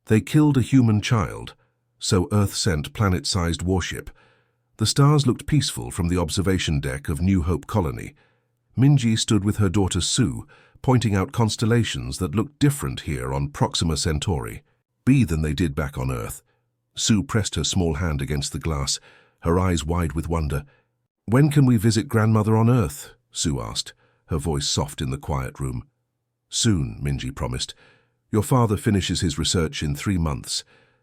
They killed a human child, so Earth sent planet-sized warship. The stars looked peaceful from the observation deck of New Hope Colony. Minji stood with her daughter Sue, pointing out constellations that looked different here on Proxima Centauri, B than they did back on Earth. Sue pressed her small hand against the glass, her eyes wide with wonder. "When can we visit Grandmother on Earth?" Sue asked, her voice soft in the quiet room. "Soon," Minji promised. "Your father finishes his research in 3 months.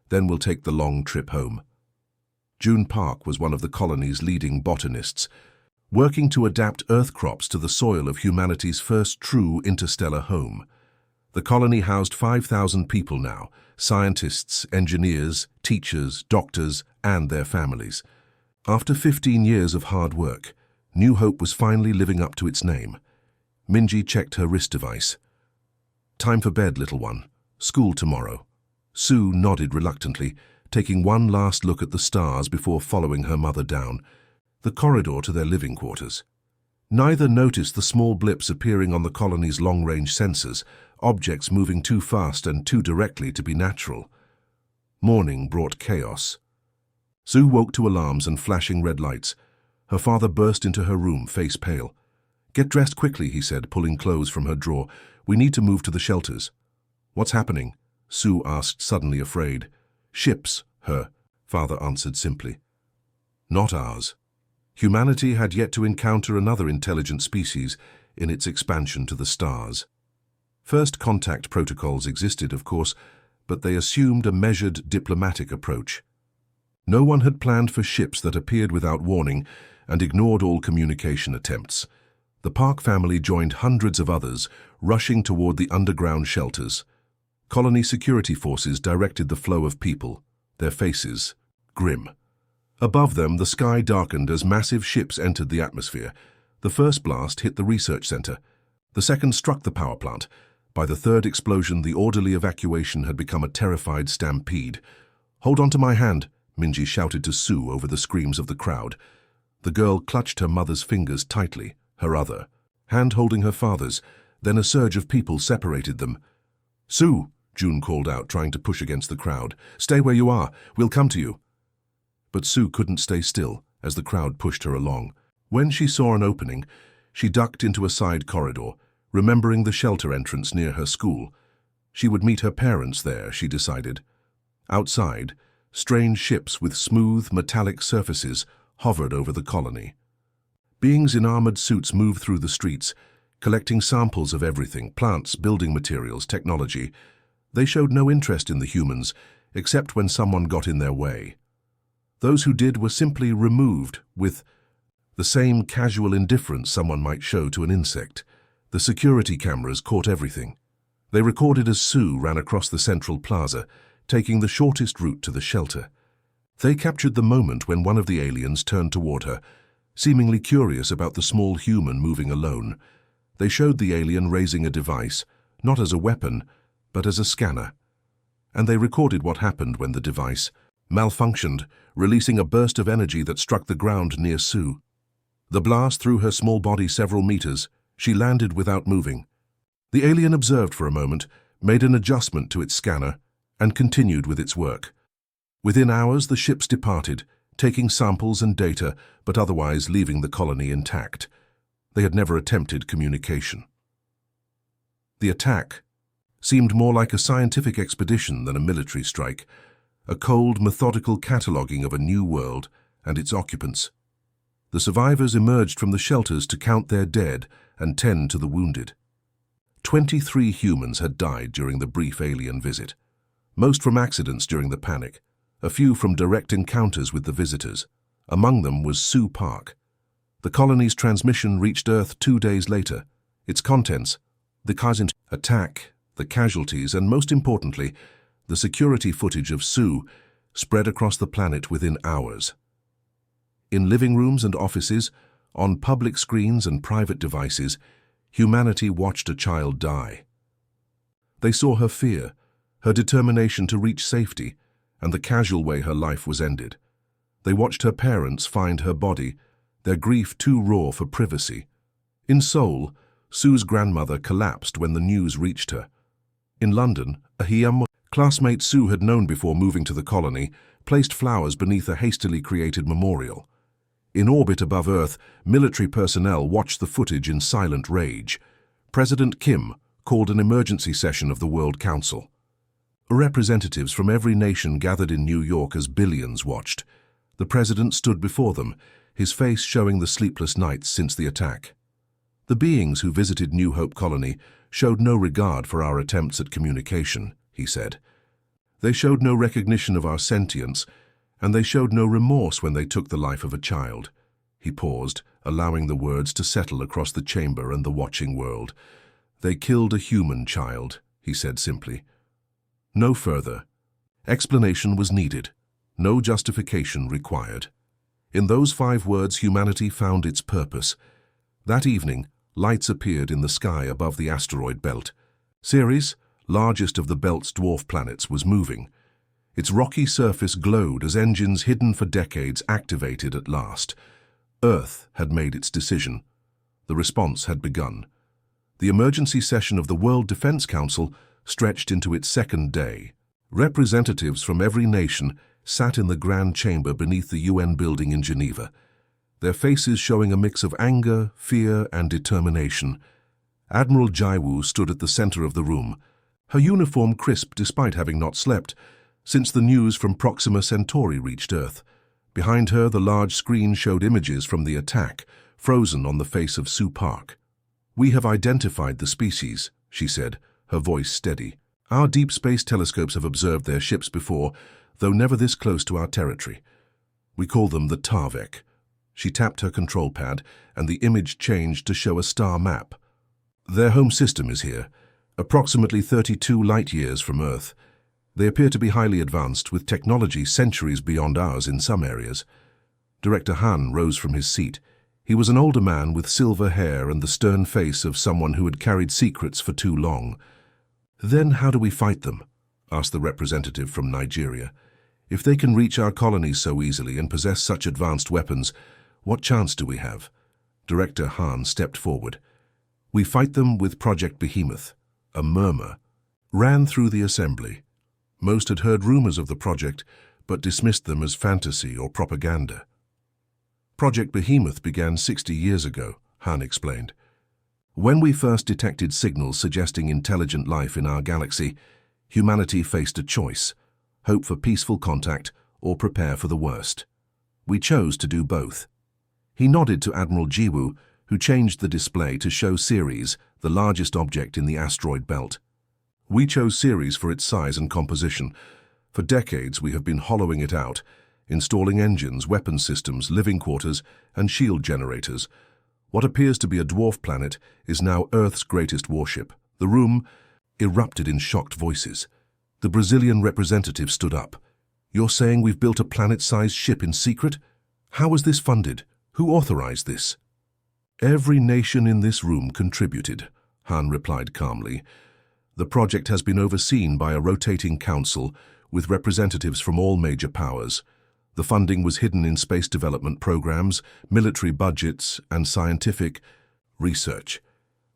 Then we'll take the long trip home." June Park was one of the colony's leading botanists, working to adapt Earth crops to the soil of humanity's first true interstellar home. The colony housed 5,000 people now, scientists, engineers, teachers, doctors, and their families. After 15 years of hard work, New Hope was finally living up to its name. Minji checked her wrist device. "Time for bed, little one. School tomorrow." Sue nodded reluctantly, taking one last look at the stars before following her mother down the corridor to their living quarters. Neither noticed the small blips appearing on the colony's long-range sensors, objects moving too fast and too directly to be natural. Morning brought chaos. Sue woke to alarms and flashing red lights. Her father burst into her room, face pale. "Get dressed quickly," he said, pulling clothes from her drawer. "We need to move to the shelters." "What's happening?" Sue asked, suddenly afraid. "Ships," her father answered simply. "Not ours." Humanity had yet to encounter another intelligent species in its expansion to the stars. First contact protocols existed, of course, but they assumed a measured diplomatic approach. No one had planned for ships that appeared without warning and ignored all communication attempts. The Park family joined hundreds of others, rushing toward the underground shelters. Colony security forces directed the flow of people, their faces grim. Above them, the sky darkened as massive ships entered the atmosphere. The first blast hit the research center. The second struck the power plant. By the third explosion, the orderly evacuation had become a terrified stampede. "Hold on to my hand," Minji shouted to Sue over the screams of the crowd. The girl clutched her mother's fingers tightly, her other hand holding her father's. Then a surge of people separated them. "Sue!" June called out, trying to push against the crowd. "Stay where you are. We'll come to you." But Sue couldn't stay still as the crowd pushed her along. When she saw an opening, she ducked into a side corridor, remembering the shelter entrance near her school. She would meet her parents there, she decided. Outside, strange ships with smooth, metallic surfaces hovered over the colony. Beings in armored suits moved through the streets, collecting samples of everything: plants, building materials, technology. They showed no interest in the humans, except when someone got in their way. Those who did were simply removed with the same casual indifference someone might show to an insect. The security cameras caught everything. They recorded as Sue ran across the central plaza, taking the shortest route to the shelter. They captured the moment when one of the aliens turned toward her, seemingly curious about the small human moving alone. They showed the alien raising a device, not as a weapon, but as a scanner. And they recorded what happened when the device malfunctioned, releasing a burst of energy that struck the ground near Sue. The blast threw her small body several meters. She landed without moving. The alien observed for a moment, made an adjustment to its scanner, and continued with its work. Within hours, the ships departed, taking samples and data, but otherwise leaving the colony intact. They had never attempted communication. The attack seemed more like a scientific expedition than a military strike, a cold, methodical cataloging of a new world and its occupants. The survivors emerged from the shelters to count their dead and tend to the wounded. 23 humans had died during the brief alien visit, most from accidents during the panic, a few from direct encounters with the visitors. Among them was Sue Park. The colony's transmission reached Earth 2 days later. Its contents, the Kaizen attack, the casualties, and most importantly, the security footage of Sue, spread across the planet within hours. In living rooms and offices, on public screens and private devices, humanity watched a child die. They saw her fear, her determination to reach safety, and the casual way her life was ended. They watched her parents find her body, their grief too raw for privacy. In Seoul, Sue's grandmother collapsed when the news reached her. In London, a Hyam Classmate Sue had known before moving to the colony, placed flowers beneath a hastily created memorial. In orbit above Earth, military personnel watched the footage in silent rage. President Kim called an emergency session of the World Council. Representatives from every nation gathered in New York as billions watched. The president stood before them, his face showing the sleepless nights since the attack. The beings who visited New Hope Colony showed no regard for our attempts at communication, he said. They showed no recognition of our sentience, and they showed no remorse when they took the life of a child. He paused, allowing the words to settle across the chamber and the watching world. They killed a human child, he said simply. No further. Explanation was needed. No justification required. In those 5 words, humanity found its purpose. That evening, lights appeared in the sky above the asteroid belt. Ceres, largest of the belt's dwarf planets, was moving. Its rocky surface glowed as engines hidden for decades activated at last. Earth had made its decision. The response had begun. The emergency session of the World Defense Council stretched into its 2nd day. Representatives from every nation sat in the Grand Chamber beneath the UN building in Geneva, their faces showing a mix of anger, fear, and determination. Admiral Jiwoo stood at the center of the room, her uniform crisp despite having not slept, since the news from Proxima Centauri reached Earth. Behind her, the large screen showed images from the attack, frozen on the face of Sue Park. "We have identified the species," she said, her voice steady. "Our deep space telescopes have observed their ships before, though never this close to our territory. We call them the Tarvek." She tapped her control pad, and the image changed to show a star map. "Their home system is here, approximately 32 light-years from Earth. They appear to be highly advanced, with technology centuries beyond ours in some areas." Director Han rose from his seat. He was an older man with silver hair and the stern face of someone who had carried secrets for too long. "Then how do we fight them?" asked the representative from Nigeria. "If they can reach our colonies so easily and possess such advanced weapons, what chance do we have?" Director Han stepped forward. "We fight them with Project Behemoth." A murmur ran through the assembly. Most had heard rumors of the project, but dismissed them as fantasy or propaganda. "Project Behemoth began 60 years ago," Han explained. "When we first detected signals suggesting intelligent life in our galaxy, humanity faced a choice: hope for peaceful contact or prepare for the worst. We chose to do both." He nodded to Admiral Jiwoo, who changed the display to show Ceres, the largest object in the asteroid belt. "We chose Ceres for its size and composition. For decades we have been hollowing it out, installing engines, weapon systems, living quarters, and shield generators. What appears to be a dwarf planet is now Earth's greatest warship." The room erupted in shocked voices. The Brazilian representative stood up. "You're saying we've built a planet-sized ship in secret? How was this funded? Who authorized this?" "Every nation in this room contributed," Han replied calmly. "The project has been overseen by a rotating council with representatives from all major powers. The funding was hidden in space development programs, military budgets, and scientific research."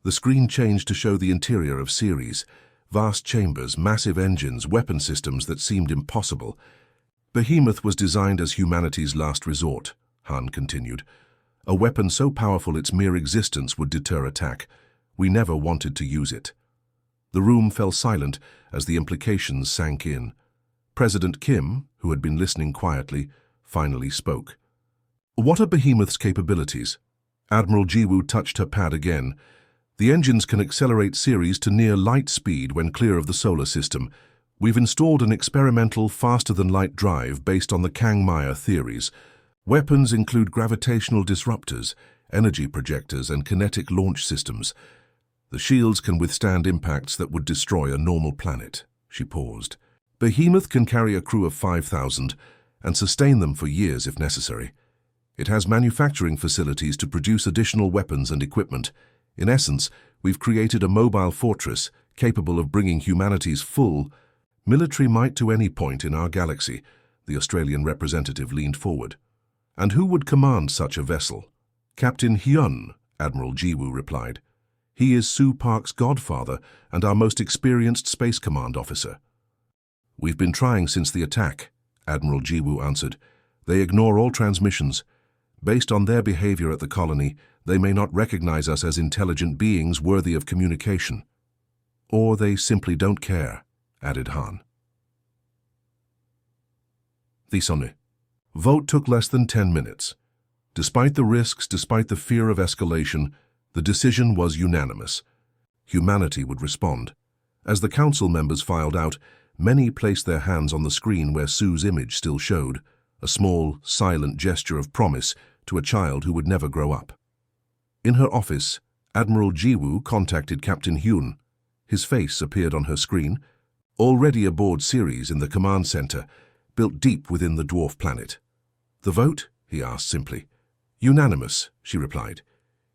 The screen changed to show the interior of Ceres. Vast chambers, massive engines, weapon systems that seemed impossible. "Behemoth was designed as humanity's last resort," Han continued. "A weapon so powerful its mere existence would deter attack. We never wanted to use it." The room fell silent as the implications sank in. President Kim, who had been listening quietly, finally spoke. "What are Behemoth's capabilities?" Admiral Jiwoo touched her pad again. "The engines can accelerate Ceres to near light speed when clear of the solar system. We've installed an experimental faster-than-light drive based on the Kang-Meyer theories. Weapons include gravitational disruptors, energy projectors, and kinetic launch systems. The shields can withstand impacts that would destroy a normal planet." She paused. "Behemoth can carry a crew of 5,000 and sustain them for years if necessary. It has manufacturing facilities to produce additional weapons and equipment. In essence, we've created a mobile fortress capable of bringing humanity's full military might to any point in our galaxy." The Australian representative leaned forward. "And who would command such a vessel?" "Captain Hyun," Admiral Jiwoo replied. "He is Sue Park's godfather and our most experienced Space Command officer." "We've been trying since the attack," Admiral Jiwoo answered. "They ignore all transmissions. Based on their behavior at the colony, they may not recognize us as intelligent beings worthy of communication. Or they simply don't care," added Han. The Sonne. Vote took less than 10 minutes. Despite the risks, despite the fear of escalation, the decision was unanimous. Humanity would respond. As the council members filed out, many placed their hands on the screen where Sue's image still showed, a small, silent gesture of promise to a child who would never grow up. In her office, Admiral Jiwoo contacted Captain Hyun. His face appeared on her screen, already aboard Ceres in the command center, built deep within the dwarf planet. "The vote?" he asked simply. "Unanimous," she replied.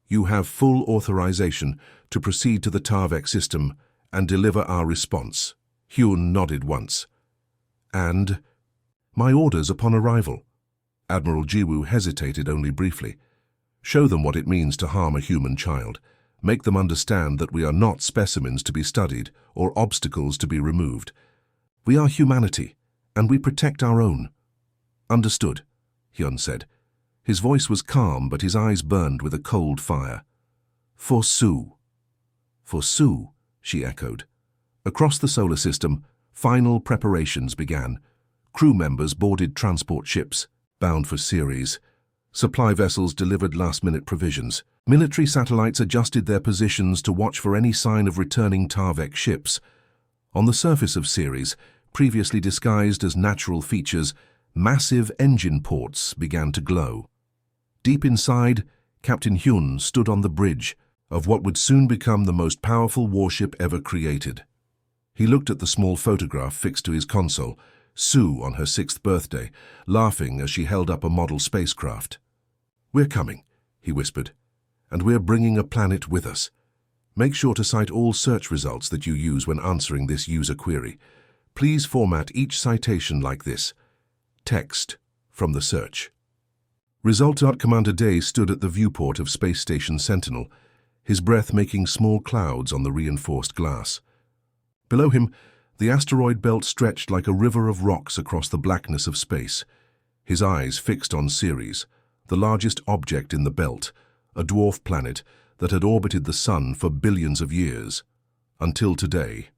"You have full authorization to proceed to the Tarvek system and deliver our response." Hyun nodded once. "And my orders upon arrival." Admiral Jiwoo hesitated only briefly. "Show them what it means to harm a human child. Make them understand that we are not specimens to be studied or obstacles to be removed. We are humanity, and we protect our own." "Understood," Hyun said. His voice was calm, but his eyes burned with a cold fire. "For Sue." "For Sue," she echoed. Across the solar system, final preparations began. Crew members boarded transport ships, bound for Ceres. Supply vessels delivered last-minute provisions. Military satellites adjusted their positions to watch for any sign of returning Tarvek ships. On the surface of Ceres, previously disguised as natural features, massive engine ports began to glow. Deep inside, Captain Hyun stood on the bridge of what would soon become the most powerful warship ever created. He looked at the small photograph fixed to his console, Sue on her 6th birthday, laughing as she held up a model spacecraft. "We're coming," he whispered, "and we're bringing a planet with us. Make sure to cite all search results that you use when answering this user query. Please format each citation like this: text from the search." Commander Day stood at the viewport of Space Station Sentinel, his breath making small clouds on the reinforced glass. Below him, the asteroid belt stretched like a river of rocks across the blackness of space, his eyes fixed on Ceres, the largest object in the belt, a dwarf planet that had orbited the Sun for billions of years. Until today.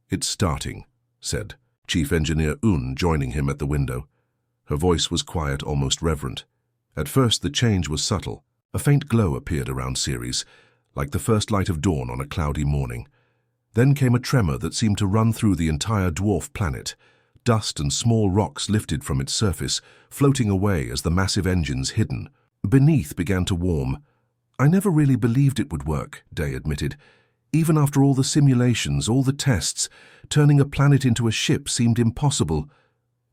"It's starting," said Chief Engineer Un, joining him at the window. Her voice was quiet, almost reverent. At first the change was subtle. A faint glow appeared around Ceres, like the first light of dawn on a cloudy morning. Then came a tremor that seemed to run through the entire dwarf planet. Dust and small rocks lifted from its surface, floating away as the massive engines hidden. Beneath began to warm. "I never really believed it would work," Day admitted. "Even after all the simulations, all the tests, turning a planet into a ship seemed impossible."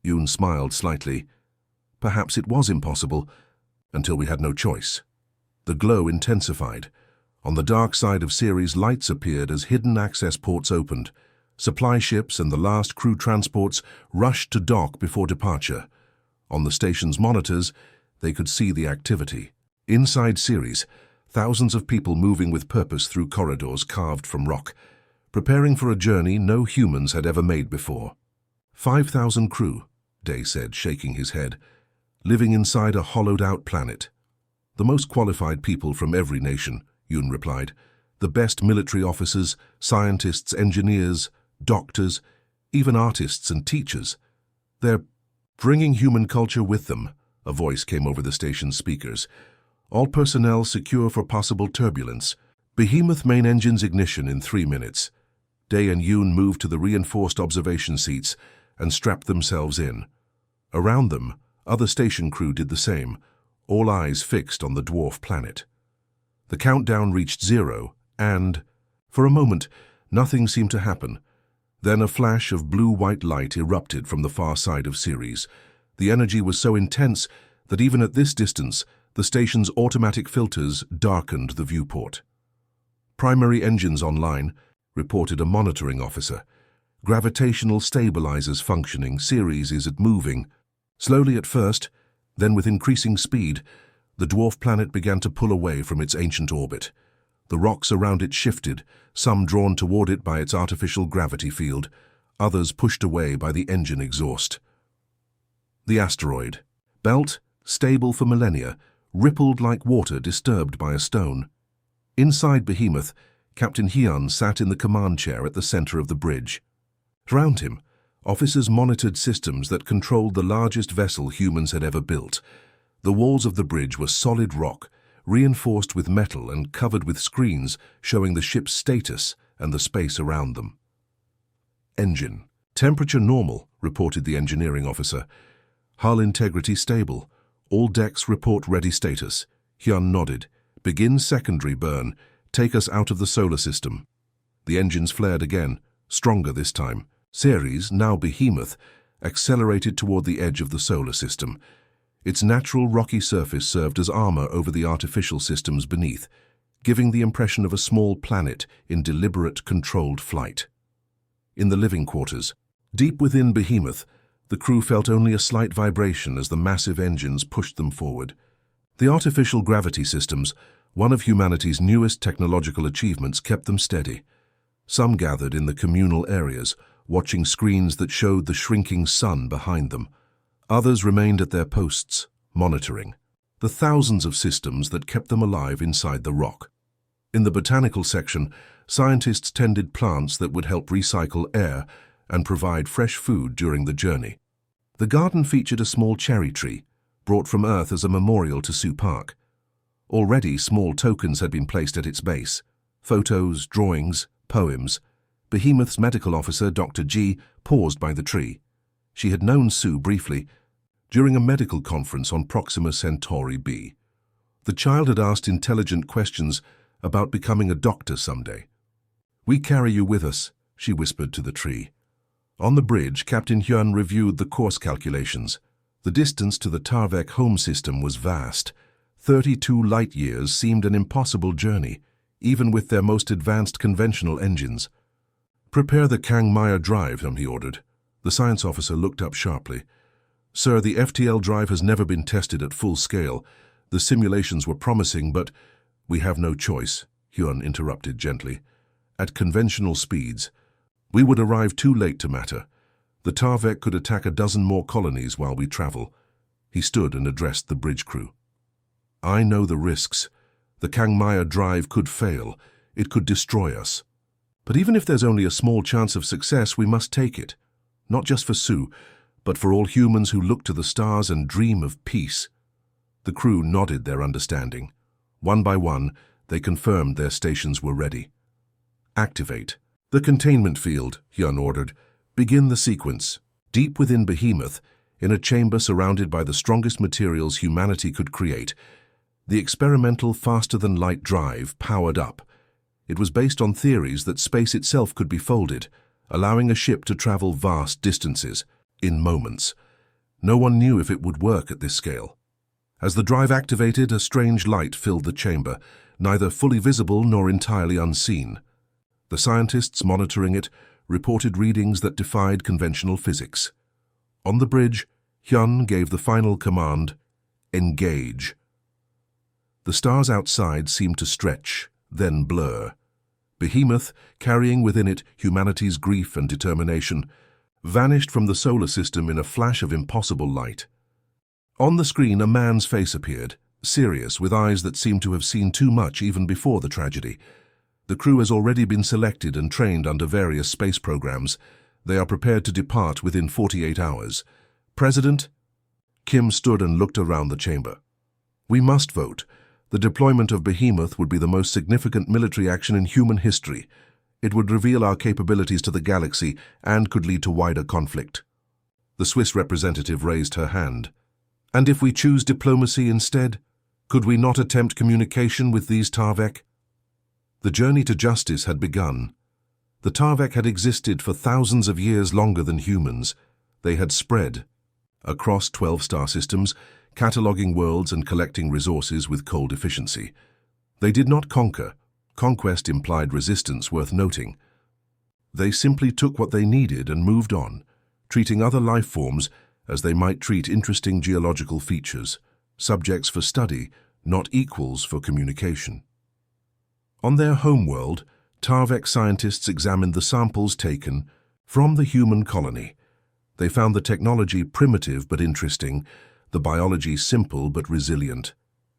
Yoon smiled slightly. "Perhaps it was impossible, until we had no choice." The glow intensified. On the dark side of Ceres, lights appeared as hidden access ports opened. Supply ships and the last crew transports rushed to dock before departure. On the station's monitors, they could see the activity. Inside Ceres, thousands of people moving with purpose through corridors carved from rock, preparing for a journey no humans had ever made before. 5,000 crew, Day said, shaking his head, living inside a hollowed-out planet. "The most qualified people from every nation," Yoon replied. "The best military officers, scientists, engineers, doctors, even artists and teachers. They're bringing human culture with them," a voice came over the station's speakers. "All personnel secure for possible turbulence. Behemoth main engines ignition in 3 minutes." Day and Yoon moved to the reinforced observation seats and strapped themselves in. Around them, other station crew did the same, all eyes fixed on the dwarf planet. The countdown reached 0, and, for a moment, nothing seemed to happen. Then a flash of blue-white light erupted from the far side of Ceres. The energy was so intense that even at this distance, the station's automatic filters darkened the viewport. "Primary engines online," reported a monitoring officer. "Gravitational stabilizers functioning. Ceres is moving. Slowly at first, then with increasing speed, the dwarf planet began to pull away from its ancient orbit. The rocks around it shifted, some drawn toward it by its artificial gravity field, others pushed away by the engine exhaust. The asteroid belt, stable for millennia, rippled like water disturbed by a stone. Inside Behemoth, Captain Hyun sat in the command chair at the center of the bridge. Around him, officers monitored systems that controlled the largest vessel humans had ever built. The walls of the bridge were solid rock, reinforced with metal and covered with screens showing the ship's status and the space around them. Engine. Temperature normal, reported the engineering officer. Hull integrity stable. All decks report ready status. Hyun nodded. Begin secondary burn. Take us out of the solar system. The engines flared again, stronger this time. Ceres, now Behemoth, accelerated toward the edge of the solar system. Its natural rocky surface served as armor over the artificial systems beneath, giving the impression of a small planet in deliberate, controlled flight. In the living quarters, deep within Behemoth, the crew felt only a slight vibration as the massive engines pushed them forward. The artificial gravity systems, one of humanity's newest technological achievements, kept them steady. Some gathered in the communal areas, watching screens that showed the shrinking sun behind them. Others remained at their posts, monitoring the thousands of systems that kept them alive inside the rock. In the botanical section, scientists tended plants that would help recycle air and provide fresh food during the journey. The garden featured a small cherry tree, brought from Earth as a memorial to Sue Park. Already, small tokens had been placed at its base: photos, drawings, poems. Behemoth's medical officer, Dr. G, paused by the tree. She had known Sue briefly during a medical conference on Proxima Centauri b. The child had asked intelligent questions about becoming a doctor someday. "We carry you with us," she whispered to the tree. On the bridge, Captain Hyun reviewed the course calculations. The distance to the Tarvek home system was vast. 32 light-years seemed an impossible journey, even with their most advanced conventional engines. "Prepare the Kang Maya drive," he ordered. The science officer looked up sharply. "Sir, the FTL drive has never been tested at full scale. The simulations were promising, but—" "We have no choice," Hyun interrupted gently. "At conventional speeds, we would arrive too late to matter. The Tarvek could attack a dozen more colonies while we travel." He stood and addressed the bridge crew. "I know the risks. The Kang Maya drive could fail. It could destroy us. But even if there's only a small chance of success, we must take it. Not just for Sue, but for all humans who look to the stars and dream of peace." The crew nodded their understanding. One by one, they confirmed their stations were ready. "Activate the containment field," Hyun ordered. "Begin the sequence." Deep within Behemoth, in a chamber surrounded by the strongest materials humanity could create, the experimental faster-than-light drive powered up. It was based on theories that space itself could be folded, allowing a ship to travel vast distances in moments. No one knew if it would work at this scale. As the drive activated, a strange light filled the chamber, neither fully visible nor entirely unseen. The scientists monitoring it reported readings that defied conventional physics. On the bridge, Hyun gave the final command: "Engage." The stars outside seemed to stretch, then blur. Behemoth, carrying within it humanity's grief and determination, vanished from the solar system in a flash of impossible light. On the screen, a man's face appeared, serious, with eyes that seemed to have seen too much even before the tragedy. The crew has already been selected and trained under various space programs. They are prepared to depart within 48 hours. "President?" Kim stood and looked around the chamber. "We must vote. The deployment of Behemoth would be the most significant military action in human history. It would reveal our capabilities to the galaxy and could lead to wider conflict." The Swiss representative raised her hand. "And if we choose diplomacy instead, could we not attempt communication with these Tarvek?" The journey to justice had begun. The Tarvek had existed for thousands of years longer than humans. They had spread across 12 star systems, cataloging worlds and collecting resources with cold efficiency. They did not conquer. Conquest implied resistance worth noting. They simply took what they needed and moved on, treating other life forms as they might treat interesting geological features, subjects for study, not equals for communication. On their homeworld, Tarvek scientists examined the samples taken, From the human colony. They found the technology primitive but interesting, the biology simple but resilient.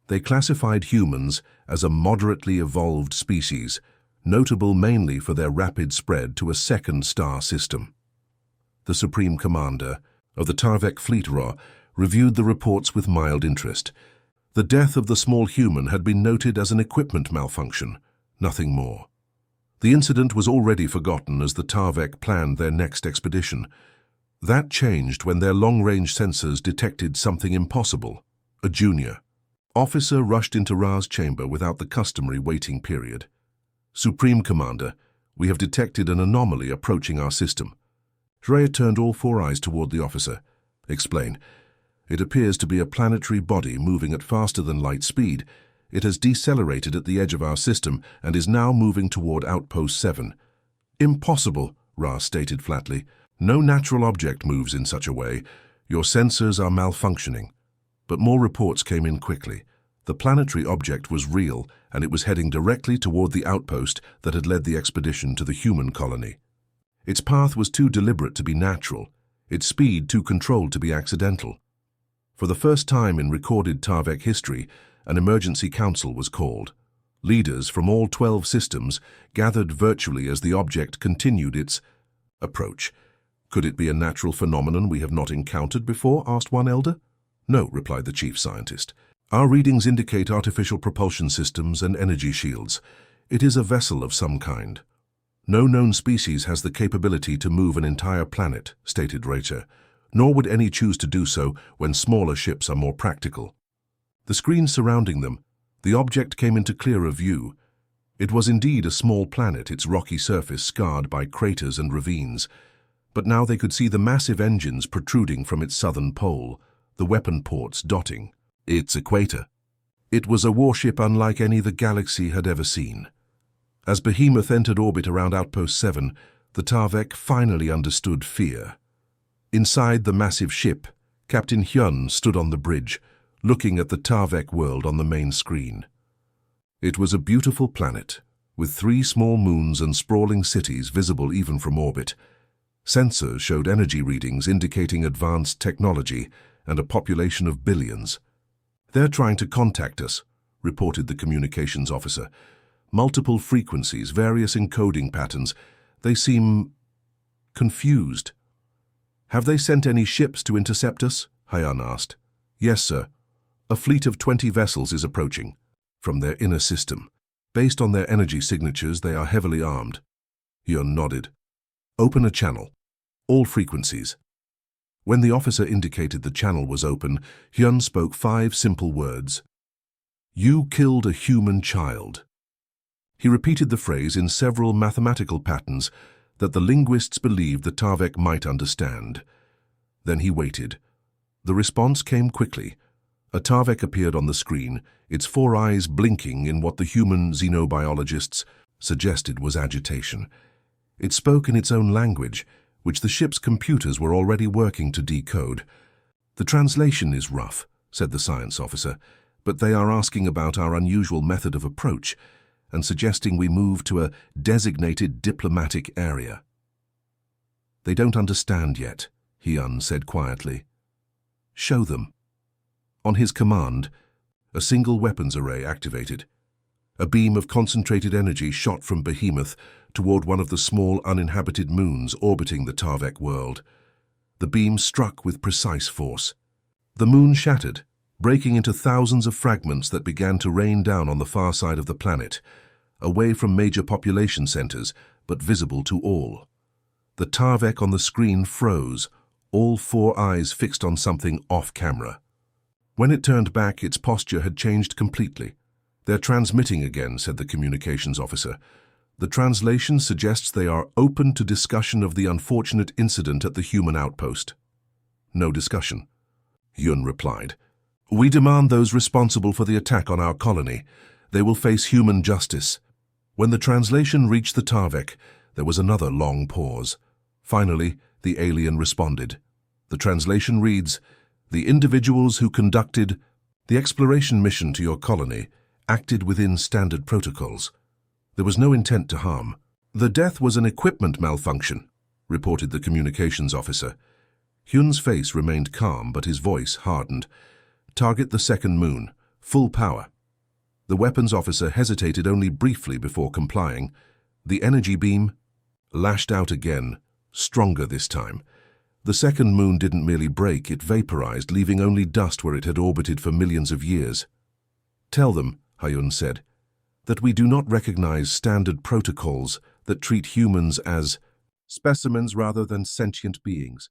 They classified humans as a moderately evolved species, notable mainly for their rapid spread to a second star system. The Supreme Commander of the Tarvek Fleet Ra reviewed the reports with mild interest. The death of the small human had been noted as an equipment malfunction, nothing more. The incident was already forgotten as the Tarvek planned their next expedition. That changed when their long-range sensors detected something impossible. A junior officer rushed into Ra's chamber without the customary waiting period. Supreme Commander, we have detected an anomaly approaching our system. Shreya turned all four eyes toward the officer. Explain. It appears to be a planetary body moving at faster than light speed. It has decelerated at the edge of our system and is now moving toward Outpost 7. Impossible, Ra stated flatly. No natural object moves in such a way. Your sensors are malfunctioning. But more reports came in quickly. The planetary object was real, and it was heading directly toward the outpost that had led the expedition to the human colony. Its path was too deliberate to be natural, its speed too controlled to be accidental. For the first time in recorded Tarvek history, an emergency council was called. Leaders from all 12 systems gathered virtually as the object continued its approach. Could it be a natural phenomenon we have not encountered before? Asked one elder. No, replied the chief scientist. Our readings indicate artificial propulsion systems and energy shields. It is a vessel of some kind. No known species has the capability to move an entire planet, stated Rachel, nor would any choose to do so when smaller ships are more practical. The screen surrounding them, the object came into clearer view. It was indeed a small planet, its rocky surface scarred by craters and ravines. But now they could see the massive engines protruding from its southern pole, the weapon ports dotting its equator. It was a warship unlike any the galaxy had ever seen. As Behemoth entered orbit around Outpost 7, the Tarvek finally understood fear. Inside the massive ship, Captain Hyun stood on the bridge, looking at the Tarvek world on the main screen. It was a beautiful planet, with 3 small moons and sprawling cities visible even from orbit. Sensors showed energy readings indicating advanced technology and a population of billions. They're trying to contact us, reported the communications officer. Multiple frequencies, various encoding patterns. They seem confused. Have they sent any ships to intercept us? Hyun asked. Yes, sir. A fleet of 20 vessels is approaching from their inner system. Based on their energy signatures, they are heavily armed. Hyun nodded. Open a channel. All frequencies. When the officer indicated the channel was open, Hyun spoke 5 simple words. You killed a human child. He repeated the phrase in several mathematical patterns that the linguists believed the Tarvek might understand. Then he waited. The response came quickly. A Tarvek appeared on the screen, its 4 eyes blinking in what the human xenobiologists suggested was agitation. It spoke in its own language, which the ship's computers were already working to decode. The translation is rough, said the science officer, but they are asking about our unusual method of approach and suggesting we move to a designated diplomatic area. They don't understand yet, Hyun said quietly. Show them. On his command, a single weapons array activated. A beam of concentrated energy shot from Behemoth toward one of the small uninhabited moons orbiting the Tarvek world. The beam struck with precise force. The moon shattered, breaking into thousands of fragments that began to rain down on the far side of the planet, away from major population centers, but visible to all. The Tarvek on the screen froze, all 4 eyes fixed on something off-camera. When it turned back, its posture had changed completely. They're transmitting again, said the communications officer. The translation suggests they are open to discussion of the unfortunate incident at the human outpost. No discussion. Hyun replied. We demand those responsible for the attack on our colony. They will face human justice. When the translation reached the Tarvek, there was another long pause. Finally, the alien responded. The translation reads, the individuals who conducted the exploration mission to your colony acted within standard protocols. There was no intent to harm. The death was an equipment malfunction. reported the communications officer. Hyun's face remained calm, but his voice hardened. Target the second moon. Full power. The weapons officer hesitated only briefly before complying. The energy beam lashed out again, stronger this time. The second moon didn't merely break, it vaporized, leaving only dust where it had orbited for millions of years. Tell them, Hyun said, that we do not recognize standard protocols that treat humans as specimens rather than sentient beings.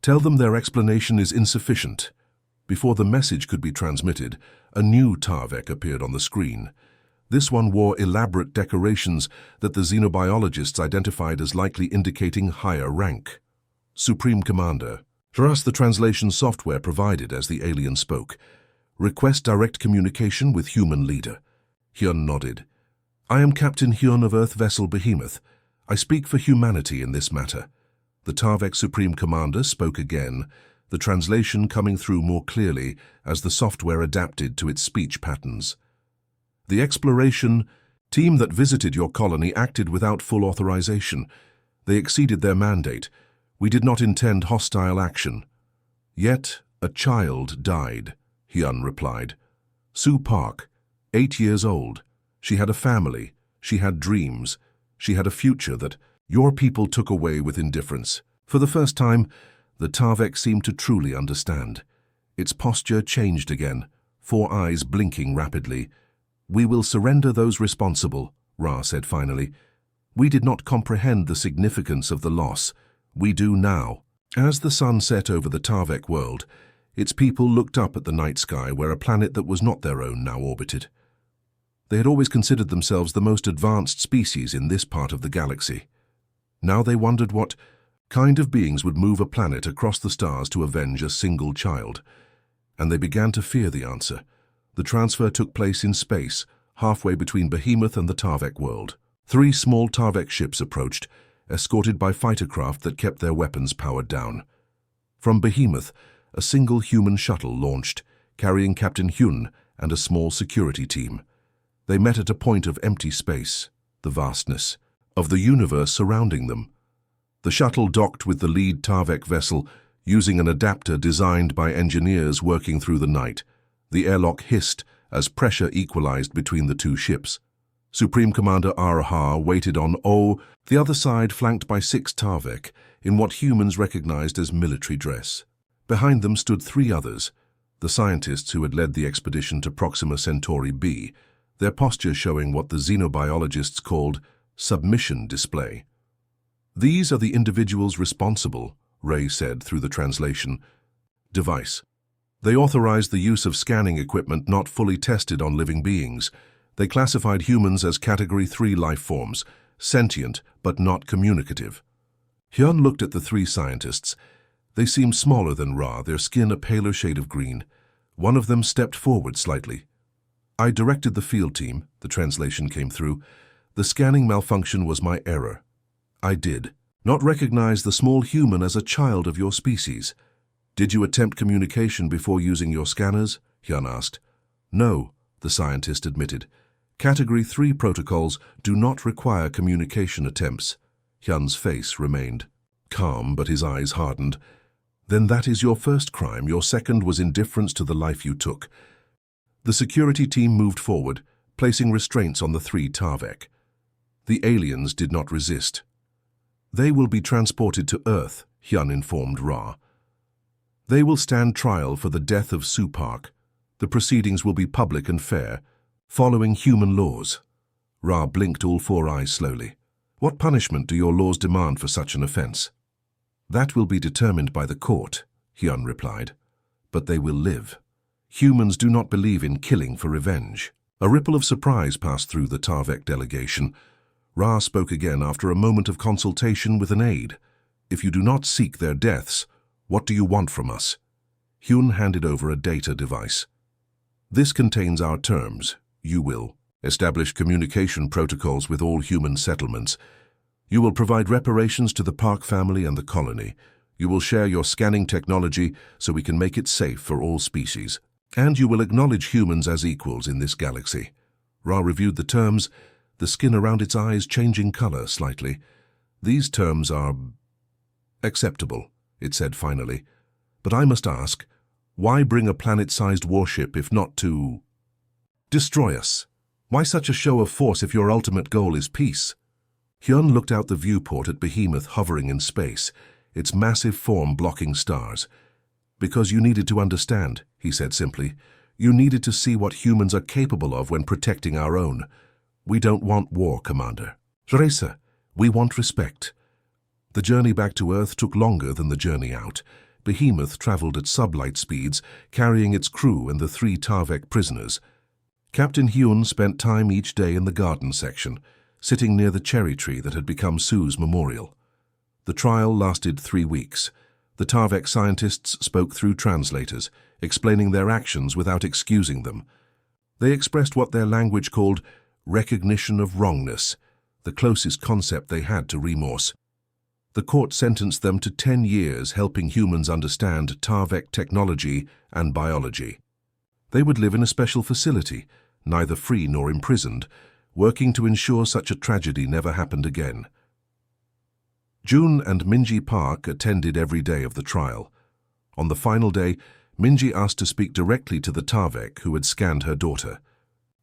Tell them their explanation is insufficient. Before the message could be transmitted, a new Tarvek appeared on the screen. This one wore elaborate decorations that the xenobiologists identified as likely indicating higher rank. Supreme Commander. For us, the translation software provided as the alien spoke. Request direct communication with human leader. Hyun nodded. I am Captain Hyun of Earth Vessel Behemoth. I speak for humanity in this matter. The Tarvek Supreme Commander spoke again, the translation coming through more clearly as the software adapted to its speech patterns. The exploration team that visited your colony acted without full authorization. They exceeded their mandate. We did not intend hostile action. Yet a child died, Hyun replied. Sue Park, 8 years old. She had a family. She had dreams. She had a future that your people took away with indifference. For the first time, the Tarvek seemed to truly understand. Its posture changed again, 4 eyes blinking rapidly. We will surrender those responsible, Ra said finally. We did not comprehend the significance of the loss. We do now. As the sun set over the Tarvek world, its people looked up at the night sky where a planet that was not their own now orbited. They had always considered themselves the most advanced species in this part of the galaxy. Now they wondered what kind of beings would move a planet across the stars to avenge a single child. And they began to fear the answer. The transfer took place in space, halfway between Behemoth and the Tarvek world. 3 small Tarvek ships approached, escorted by fighter craft that kept their weapons powered down. From Behemoth, a single human shuttle launched, carrying Captain Hyun and a small security team. They met at a point of empty space, the vastness of the universe surrounding them. The shuttle docked with the lead Tarvek vessel, using an adapter designed by engineers working through the night. The airlock hissed as pressure equalized between the 2 ships. Supreme Commander Arha waited on the other side, flanked by 6 Tarvek, in what humans recognized as military dress. Behind them stood 3 others, the scientists who had led the expedition to Proxima Centauri b, their posture showing what the xenobiologists called submission display. These are the individuals responsible, Ray said through the translation device. They authorized the use of scanning equipment not fully tested on living beings. They classified humans as Category 3 life forms, sentient but not communicative. Hyun looked at the 3 scientists. They seemed smaller than Ra, their skin a paler shade of green. One of them stepped forward slightly. I directed the field team, the translation came through. The scanning malfunction was my error. I did not recognize the small human as a child of your species. Did you attempt communication before using your scanners? Hyun asked. No, the scientist admitted. Category 3 protocols do not require communication attempts. Hyun's face remained calm, but his eyes hardened. Then that is your first crime. Your second was indifference to the life you took. The security team moved forward, placing restraints on the 3 Tarvek. The aliens did not resist. They will be transported to Earth, Hyun informed Ra. They will stand trial for the death of Sue Park. The proceedings will be public and fair, following human laws. Ra blinked all 4 eyes slowly. What punishment do your laws demand for such an offense? That will be determined by the court, Hyun replied. But they will live. Humans do not believe in killing for revenge. A ripple of surprise passed through the Tarvek delegation. Ra spoke again after a moment of consultation with an aide. If you do not seek their deaths, what do you want from us? Hyun handed over a data device. This contains our terms. You will establish communication protocols with all human settlements. You will provide reparations to the Park family and the colony. You will share your scanning technology so we can make it safe for all species. And you will acknowledge humans as equals in this galaxy. Ra reviewed the terms, the skin around its eyes changing color slightly. These terms are Acceptable, it said finally. But I must ask, why bring a planet-sized warship if not to destroy us? Why such a show of force if your ultimate goal is peace? Hyun looked out the viewport at Behemoth hovering in space, its massive form blocking stars. Because you needed to understand, he said simply. You needed to see what humans are capable of when protecting our own. We don't want war, Commander. Teresa, we want respect. The journey back to Earth took longer than the journey out. Behemoth traveled at sublight speeds, carrying its crew and the 3 Tarvek prisoners. Captain Hyun spent time each day in the garden section, sitting near the cherry tree that had become Sue's memorial. The trial lasted 3 weeks. The Tarvek scientists spoke through translators, explaining their actions without excusing them. They expressed what their language called recognition of wrongness, the closest concept they had to remorse. The court sentenced them to 10 years helping humans understand Tarvek technology and biology. They would live in a special facility, neither free nor imprisoned, working to ensure such a tragedy never happened again. June and Minji Park attended every day of the trial. On the final day, Minji asked to speak directly to the Tarvek who had scanned her daughter.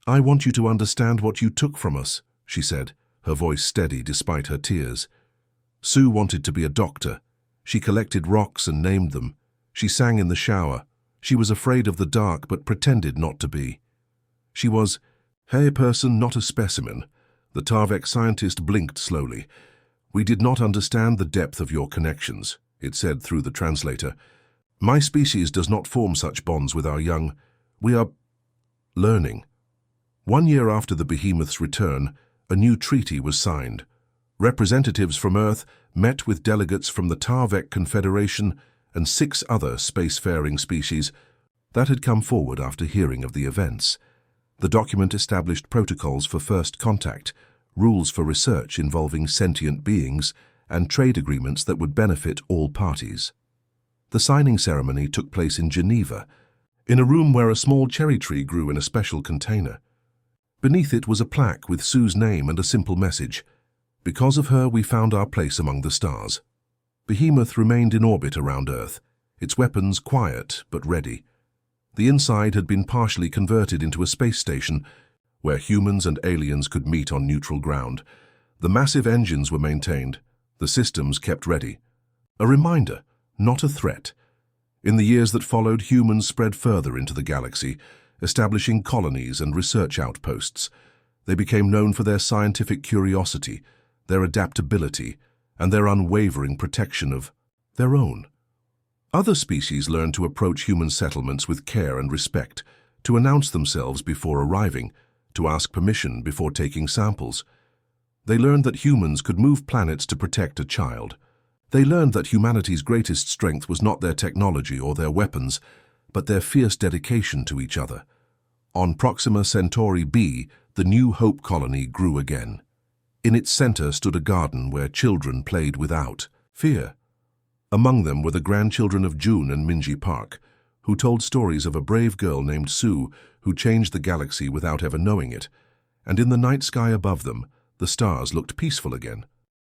"I want you to understand what you took from us," she said, her voice steady despite her tears. Sue wanted to be a doctor. She collected rocks and named them. She sang in the shower. She was afraid of the dark but pretended not to be. She was a person, not a specimen. The Tarvek scientist blinked slowly. "We did not understand the depth of your connections," it said through the translator. "My species does not form such bonds with our young. We are learning." 1 year after the Behemoth's return, a new treaty was signed. Representatives from Earth met with delegates from the Tarvek Confederation and 6 other spacefaring species that had come forward after hearing of the events. The document established protocols for first contact, rules for research involving sentient beings, and trade agreements that would benefit all parties. The signing ceremony took place in Geneva, in a room where a small cherry tree grew in a special container. Beneath it was a plaque with Sue's name and a simple message: "Because of her, we found our place among the stars." Behemoth remained in orbit around Earth, its weapons quiet but ready. The inside had been partially converted into a space station where humans and aliens could meet on neutral ground. The massive engines were maintained, the systems kept ready. A reminder, not a threat. In the years that followed, humans spread further into the galaxy, establishing colonies and research outposts. They became known for their scientific curiosity, their adaptability, and their unwavering protection of their own. Other species learned to approach human settlements with care and respect, to announce themselves before arriving, to ask permission before taking samples. They learned that humans could move planets to protect a child. They learned that humanity's greatest strength was not their technology or their weapons, but their fierce dedication to each other. On Proxima Centauri B, the New Hope colony grew again. In its center stood a garden where children played without fear. Among them were the grandchildren of June and Minji Park, who told stories of a brave girl named Sue who changed the galaxy without ever knowing it. And in the night sky above them, the stars looked peaceful again.